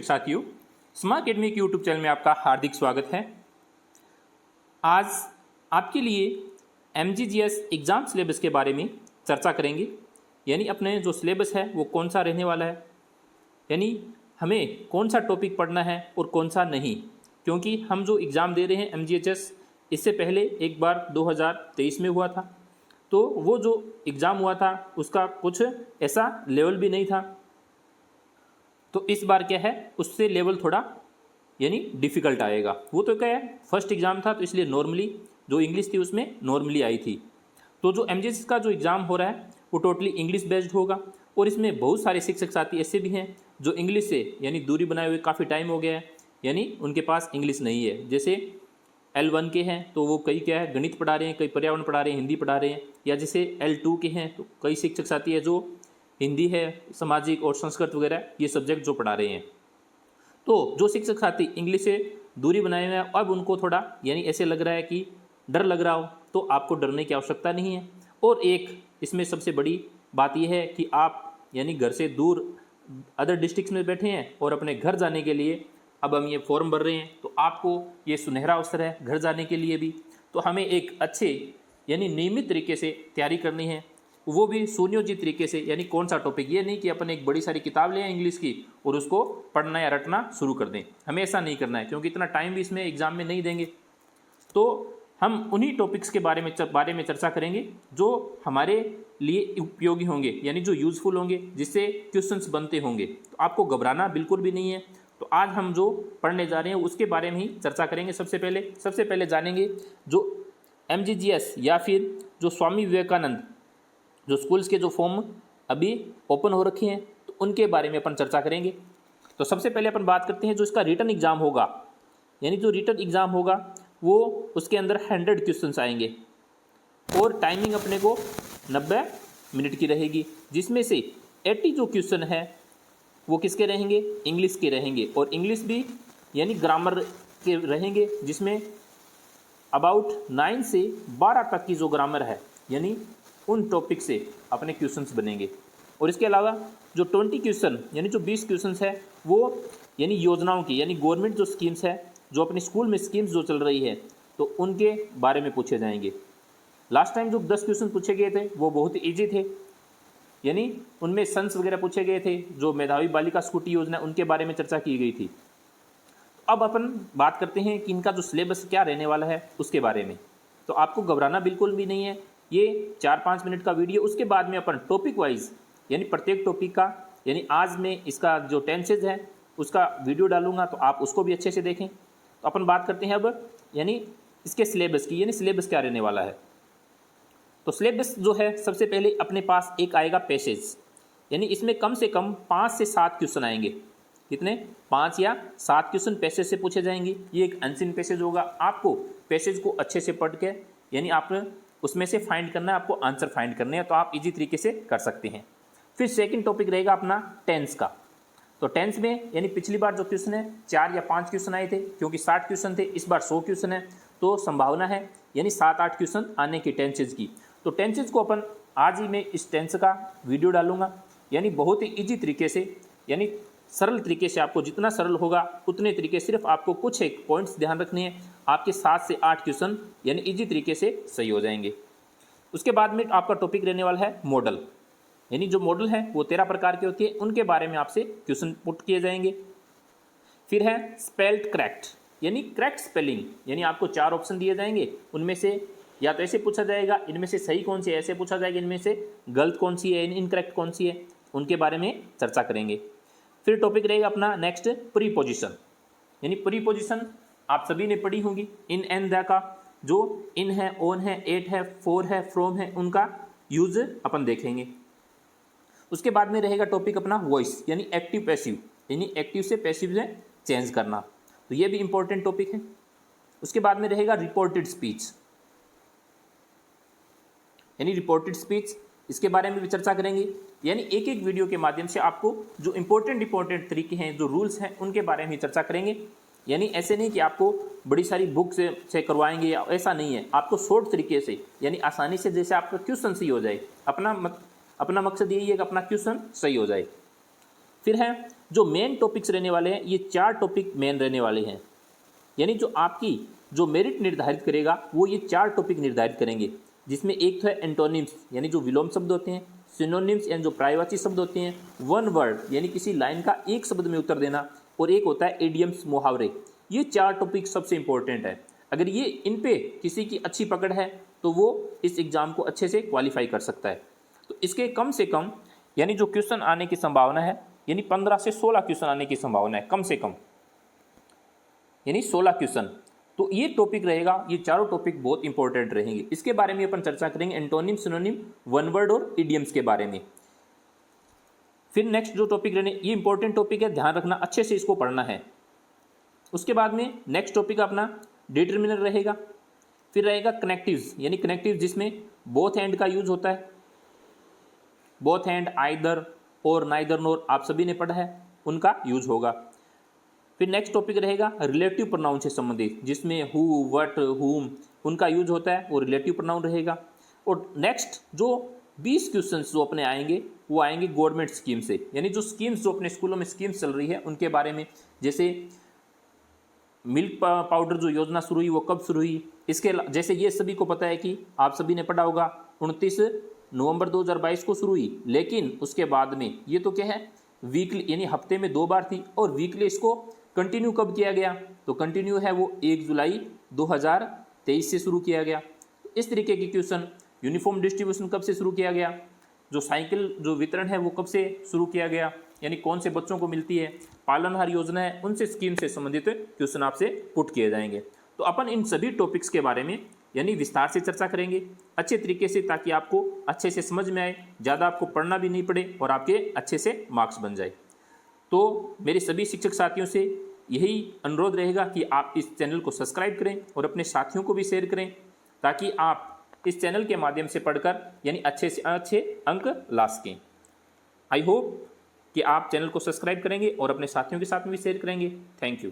साथियों, smart academy के YouTube channel में आपका हार्दिक स्वागत है। आज आपके लिए MGGS एग्ज़ाम सिलेबस के बारे में चर्चा करेंगे। यानी अपने जो सिलेबस है वो कौन सा रहने वाला है, यानी हमें कौन सा टॉपिक पढ़ना है और कौन सा नहीं। क्योंकि हम जो एग्ज़ाम दे रहे हैं MGHS, इससे पहले एक बार 2023 में हुआ था, तो वो जो एग्ज़ाम हुआ था उसका कुछ ऐसा लेवल भी नहीं था। तो इस बार क्या है, उससे लेवल थोड़ा यानी डिफ़िकल्ट आएगा। वो तो क्या है, फर्स्ट एग्ज़ाम था तो इसलिए नॉर्मली जो इंग्लिश थी उसमें नॉर्मली आई थी। तो जो MGS का जो एग्ज़ाम हो रहा है वो टोटली इंग्लिश बेस्ड होगा और इसमें बहुत सारे शिक्षक साथी ऐसे भी हैं जो इंग्लिश से यानी दूरी बनाए हुए काफ़ी टाइम हो गया है, यानी उनके पास इंग्लिश नहीं है। जैसे L1 के हैं तो वो कई क्या है गणित पढ़ा रहे हैं, कई पर्यावरण पढ़ा रहे हैं, हिंदी पढ़ा रहे हैं। या जैसे L2 के हैं तो कई शिक्षक साथी है जो हिंदी है, सामाजिक और संस्कृत वगैरह ये सब्जेक्ट जो पढ़ा रहे हैं। तो जो शिक्षक साथी इंग्लिश से दूरी बनाए हुए हैं, अब उनको थोड़ा यानी ऐसे लग रहा है कि डर लग रहा हो, तो आपको डरने की आवश्यकता नहीं है। और एक इसमें सबसे बड़ी बात यह है कि आप यानी घर से दूर अदर डिस्ट्रिक्ट्स में बैठे हैं और अपने घर जाने के लिए अब हम ये फॉर्म भर रहे हैं, तो आपको ये सुनहरा अवसर है घर जाने के लिए भी। तो हमें एक अच्छे यानी नियमित तरीके से तैयारी करनी है, वो भी सुनियोजित तरीके से। यानी कौन सा टॉपिक, ये नहीं कि अपन एक बड़ी सारी किताब लें इंग्लिश की और उसको पढ़ना या रटना शुरू कर दें। हमें ऐसा नहीं करना है, क्योंकि इतना टाइम भी इसमें एग्जाम में नहीं देंगे। तो हम उन्हीं टॉपिक्स के बारे में चर्चा करेंगे जो हमारे लिए उपयोगी होंगे, यानी जो यूज़फुल होंगे, जिससे क्वेश्चंस बनते होंगे। तो आपको घबराना बिल्कुल भी नहीं है। तो आज हम जो पढ़ने जा रहे हैं उसके बारे में ही चर्चा करेंगे। सबसे पहले जानेंगे जो MGGS या फिर जो स्वामी विवेकानंद जो स्कूल्स के जो फॉर्म अभी ओपन हो रखे हैं, तो उनके बारे में अपन चर्चा करेंगे। तो सबसे पहले अपन बात करते हैं जो इसका रिटन एग्ज़ाम होगा, यानी जो रिटन एग्ज़ाम होगा वो उसके अंदर 100 क्वेश्चंस आएंगे और टाइमिंग अपने को 90 मिनट की रहेगी, जिसमें से 80 जो क्वेश्चन है वो किसके रहेंगे, इंग्लिश के रहेंगे। और इंग्लिश भी यानी ग्रामर के रहेंगे, जिसमें अबाउट 9 से 12 तक की जो ग्रामर है यानी उन टॉपिक से अपने क्वेश्चंस बनेंगे। और इसके अलावा जो 20 क्वेश्चन यानी जो 20 क्वेश्चंस है वो यानी योजनाओं की, यानी गवर्नमेंट जो स्कीम्स है, जो अपने स्कूल में स्कीम्स जो चल रही है, तो उनके बारे में पूछे जाएंगे। लास्ट टाइम जो 10 क्वेश्चन पूछे गए थे वो बहुत ईजी थे, यानी उनमें सन्स वगैरह पूछे गए थे। जो मेधावी बालिका स्कूटी योजना उनके बारे में चर्चा की गई थी। अब अपन बात करते हैं कि इनका जो सिलेबस क्या रहने वाला है उसके बारे में। तो आपको घबराना बिल्कुल भी नहीं है, ये 4-5 मिनट का वीडियो। उसके बाद में अपन टॉपिक वाइज यानी प्रत्येक टॉपिक का, यानी आज में इसका जो टेंसेज है उसका वीडियो डालूंगा, तो आप उसको भी अच्छे से देखें। तो अपन बात करते हैं अब यानी इसके सिलेबस की, यानी सिलेबस क्या रहने वाला है। तो सिलेबस जो है, सबसे पहले अपने पास एक आएगा पैसेज, यानी इसमें कम से कम 5 से 7 क्वेश्चन आएंगे। कितने, 5 या 7 क्वेश्चन पैसेज से पूछे जाएंगे। ये एक अनसीन पैसेज होगा। आपको पैसेज को अच्छे से पढ़ के यानी आप उसमें से फाइंड करना है, आपको आंसर फाइंड करने हैं, तो आप इजी तरीके से कर सकते हैं। फिर सेकंड टॉपिक रहेगा अपना टेंस का। तो टेंस में यानी पिछली बार जो क्वेश्चन है 4 या 5 क्वेश्चन आए थे, क्योंकि 60 क्वेश्चन थे, इस बार 100 क्वेश्चन है, तो संभावना है यानी 7-8 क्वेश्चन आने की टेंसेज की। तो टेंसेज को अपन आज ही मैं इस टेंस का वीडियो डालूंगा, यानी बहुत ही ईजी तरीके से, यानी सरल तरीके से। आपको जितना सरल होगा उतने तरीके, सिर्फ आपको कुछ एक पॉइंट्स ध्यान रखने हैं, आपके 7 से 8 क्वेश्चन यानी इजी तरीके से सही हो जाएंगे। उसके बाद में आपका टॉपिक रहने वाला है मॉडल, यानी जो मॉडल है वो 13 प्रकार के होती है, उनके बारे में आपसे क्वेश्चन पुट किए जाएंगे। फिर है स्पेल्ड करेक्ट, यानी करेक्ट स्पेलिंग, यानी आपको 4 ऑप्शन दिए जाएंगे, उनमें से या तो ऐसे पूछा जाएगा इनमें से सही कौन सी है, ऐसे पूछा जाएगा इनमें से गलत कौन सी है, इनकरेक्ट कौन सी है, उनके बारे में चर्चा करेंगे। फिर टॉपिक रहेगा अपना नेक्स्ट प्रीपोजिशन, यानी प्रीपोजिशन आप सभी ने पढ़ी होंगी, इन एंड द का, जो इन है, ऑन है, एट है, फॉर है, फ्रॉम है, उनका यूज अपन देखेंगे। उसके बाद में रहेगा टॉपिक अपना वॉइस, यानी एक्टिव पैसिव, यानी एक्टिव से पैसिव में चेंज करना, तो ये भी इंपॉर्टेंट टॉपिक है। उसके बाद में रहेगा रिपोर्टेड स्पीच, यानी रिपोर्टेड स्पीच, इसके बारे में भी चर्चा करेंगे। यानी एक एक वीडियो के माध्यम से आपको जो इंपॉर्टेंट तरीके हैं, जो रूल्स हैं, उनके बारे में चर्चा करेंगे। यानी ऐसे नहीं कि आपको बड़ी सारी बुक से करवाएंगे, या ऐसा नहीं है। आपको शॉर्ट तरीके से यानी आसानी से, जैसे आपका क्वेश्चन सही हो जाए। अपना मकसद यही है कि अपना क्वेश्चन सही हो जाए। फिर है जो मेन टॉपिक्स रहने वाले हैं, ये 4 टॉपिक मेन रहने वाले हैं, यानी जो आपकी जो मेरिट निर्धारित करेगा वो ये 4 टॉपिक निर्धारित करेंगे, जिसमें एक तो है एंटोनिम्स यानी जो विलोम शब्द होते हैं, सिनोनिम्स यानी जो पर्यायवाची शब्द होते हैं, वन वर्ड यानी किसी लाइन का एक शब्द में उत्तर देना, और एक होता है एडियम्स मुहावरे। ये 4 टॉपिक सबसे इंपॉर्टेंट है। अगर ये इन पे किसी की अच्छी पकड़ है तो वो इस एग्ज़ाम को अच्छे से क्वालिफाई कर सकता है। तो इसके कम से कम यानी जो क्वेश्चन आने की संभावना है, यानी 15 से 16 क्वेश्चन आने की संभावना है, कम से कम यानी 16 क्वेश्चन। तो ये टॉपिक रहेगा, ये चारों टॉपिक बहुत इंपॉर्टेंट रहेंगे। इसके बारे में अपन चर्चा करेंगे, एंटोनिम, सिनोनिम, वन वर्ड और इडियम्स के बारे में। फिर नेक्स्ट जो टॉपिक रहने, ये इंपॉर्टेंट टॉपिक है, ध्यान रखना, अच्छे से इसको पढ़ना है। उसके बाद में नेक्स्ट टॉपिक अपना डिटर्मिनर रहेगा। फिर रहेगा कनेक्टिव्स, यानी कनेक्टिव जिसमें बोथ एंड का यूज होता है, बोथ एंड, आइदर और, नाइदर नोर, आप सभी ने पढ़ा है, उनका यूज होगा। फिर नेक्स्ट टॉपिक रहेगा रिलेटिव प्रोनाउन से संबंधित, जिसमें हु, व्हाट, हुम, उनका यूज होता है, वो रिलेटिव प्रोनाउन रहेगा। और नेक्स्ट जो 20 क्वेश्चंस जो अपने आएंगे वो आएंगे गवर्नमेंट स्कीम से, यानी जो स्कीम्स जो अपने स्कूलों में स्कीम्स चल रही है उनके बारे में, जैसे मिल्क पाउडर जो योजना शुरू हुई वो कब शुरू हुई, इसके जैसे ये सभी को पता है कि आप सभी ने पढ़ा होगा 29 नवंबर 2022 को शुरू हुई, लेकिन उसके बाद में ये तो क्या है वीकली यानी हफ्ते में 2 बार थी, और वीकली इसको कंटिन्यू कब किया गया, तो कंटिन्यू है वो 1 जुलाई 2023 से शुरू किया गया। इस तरीके के क्वेश्चन, यूनिफॉर्म डिस्ट्रीब्यूशन कब से शुरू किया गया, जो साइकिल जो वितरण है वो कब से शुरू किया गया, यानी कौन से बच्चों को मिलती है, पालनहार योजना है, उनसे स्कीम से संबंधित क्वेश्चन आपसे पुट किए जाएंगे। तो अपन इन सभी टॉपिक्स के बारे में यानी विस्तार से चर्चा करेंगे अच्छे तरीके से, ताकि आपको अच्छे से समझ में आए, ज़्यादा आपको पढ़ना भी नहीं पड़े और आपके अच्छे से मार्क्स बन जाए। तो मेरे सभी शिक्षक साथियों से यही अनुरोध रहेगा कि आप इस चैनल को सब्सक्राइब करें और अपने साथियों को भी शेयर करें, ताकि आप इस चैनल के माध्यम से पढ़कर यानी अच्छे से अच्छे अंक ला सकें। आई होप कि आप चैनल को सब्सक्राइब करेंगे और अपने साथियों के साथ में भी शेयर करेंगे। Thank you.